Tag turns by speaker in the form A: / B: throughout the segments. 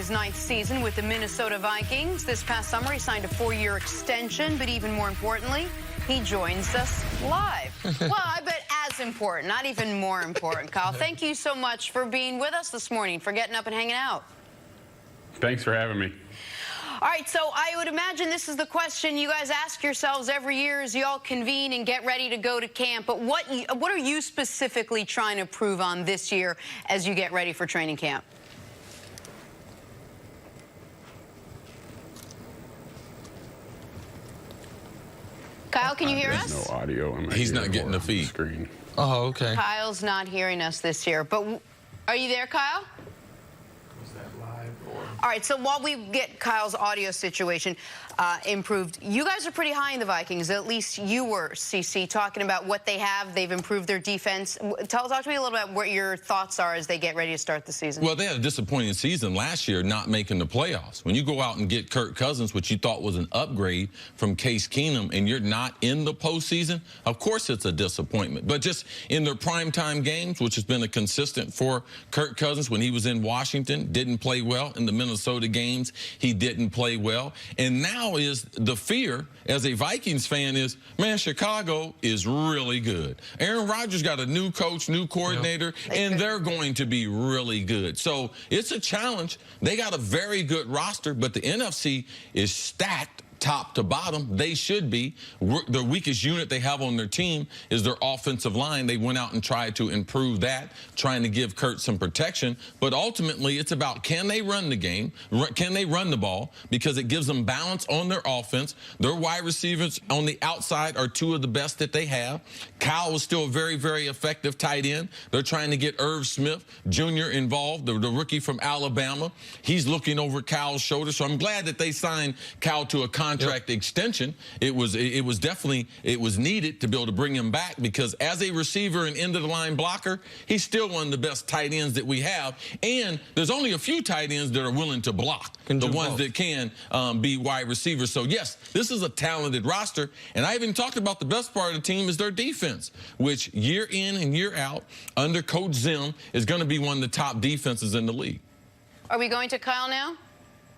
A: his 9th season with the Minnesota Vikings. This past summer, he signed a 4-year extension, but even more importantly, he joins us live. Well, I bet as important, not even more important. Kyle, thank you so much for being with us this morning, for getting up and hanging out.
B: Thanks for having me.
A: All right, so I would imagine this is the question you guys ask yourselves every year as you all convene and get ready to go to camp. But what are you specifically trying to prove on this year as you get ready for training camp? Kyle, can you hear us?
B: No audio.
C: He's not getting the feed.
B: Screen.
D: Oh, okay.
A: Kyle's not hearing us this year. But are you there, Kyle?
D: Is that live or?
A: All right, so while we get Kyle's audio situation improved, you guys are pretty high in the Vikings. At least you were, CC, talking about what they have. They've improved their defense. Talk to me a little bit about what your thoughts are as they get ready to start the season.
C: Well, they had a disappointing season last year, not making the playoffs. When you go out and get Kirk Cousins, which you thought was an upgrade from Case Keenum, and you're not in the postseason, of course it's a disappointment. But just in their primetime games, which has been a consistent for Kirk Cousins when he was in Washington, didn't play well. In the Minnesota games, he didn't play well. And now is the fear as a Vikings fan is, man, Chicago is really good. Aaron Rodgers got a new coach, new coordinator, and they're going to be really good. So it's a challenge. They got a very good roster, but the NFC is stacked top to bottom. They should be. The weakest unit they have on their team is their offensive line. They went out and tried to improve that, trying to give Kurt some protection. But ultimately, it's about, can they run the game? Can they run the ball? Because it gives them balance on their offense. Their wide receivers on the outside are two of the best that they have. Kyle is still a very, very effective tight end. They're trying to get Irv Smith Jr. involved, the rookie from Alabama. He's looking over Kyle's shoulder. So I'm glad that they signed Kyle to a contract extension. It was definitely needed to be able to bring him back, because as a receiver and end of the line blocker, he's still one of the best tight ends that we have. And there's only a few tight ends that are willing to block, the ones that can be wide receivers. So yes, this is a talented roster. And I even talked about the best part of the team is their defense, which year in and year out under Coach Zim is going to be one of the top defenses in the league.
A: Are we going to Kyle now?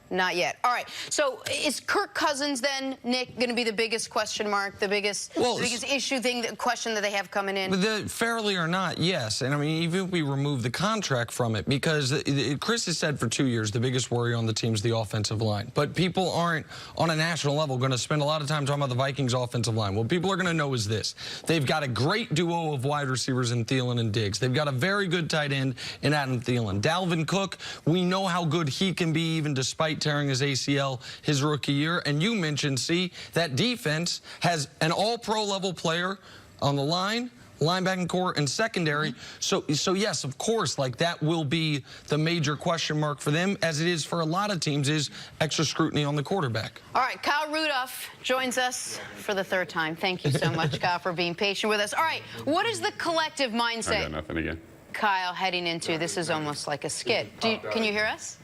A: Not yet. All right. So is Kirk Cousins then, Nick, going to be the biggest question mark, the biggest issue question that they have coming in?
D: Fairly or not, yes. And I mean, even if we remove the contract from it, because Chris has said for 2 years the biggest worry on the team is the offensive line. But people aren't on a national level going to spend a lot of time talking about the Vikings offensive line. What people are going to know is this: they've got a great duo of wide receivers in Thielen and Diggs. They've got a very good tight end in Adam Thielen. Dalvin Cook, we know how good he can be even despite tearing his ACL his rookie year. And you mentioned, see, that defense has an all-pro level player on the line, linebacking core, and secondary. So yes, of course, like that will be the major question mark for them, as it is for a lot of teams, is extra scrutiny on the quarterback.
A: All right, Kyle Ruodolph joins us for the 3rd time. Thank you so much, Kyle, for being patient with us. All right, what is the collective mindset?
B: I got nothing again.
A: Kyle, heading into this is almost like a skit. Can you hear us?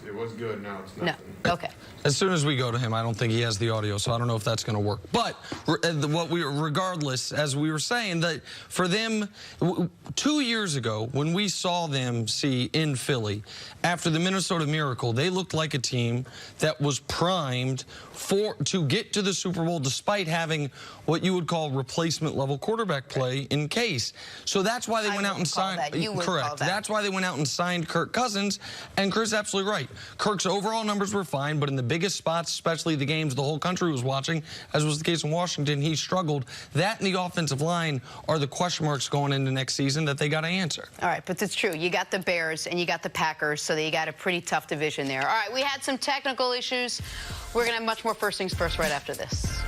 E: It was good. Now it's nothing.
A: No. Okay.
D: As soon as we go to him, I don't think he has the audio, so I don't know if that's going to work. But regardless, as we were saying, that for them, 2 years ago, when we saw them in Philly, after the Minnesota Miracle, they looked like a team that was primed to get to the Super Bowl despite having what you would call replacement level quarterback play in Case. So that's why they went out and signed. Correct. That's why they went out and signed Kirk Cousins. And Chris is absolutely right. Kirk's overall numbers were fine, but in the biggest spots, especially the games the whole country was watching, as was the case in Washington, he struggled. That and the offensive line are the question marks going into next season that they got to answer.
A: All right, but it's true. You got the Bears and you got the Packers, so you got a pretty tough division there. All right, we had some technical issues. We're going to have much more First Things First right after this.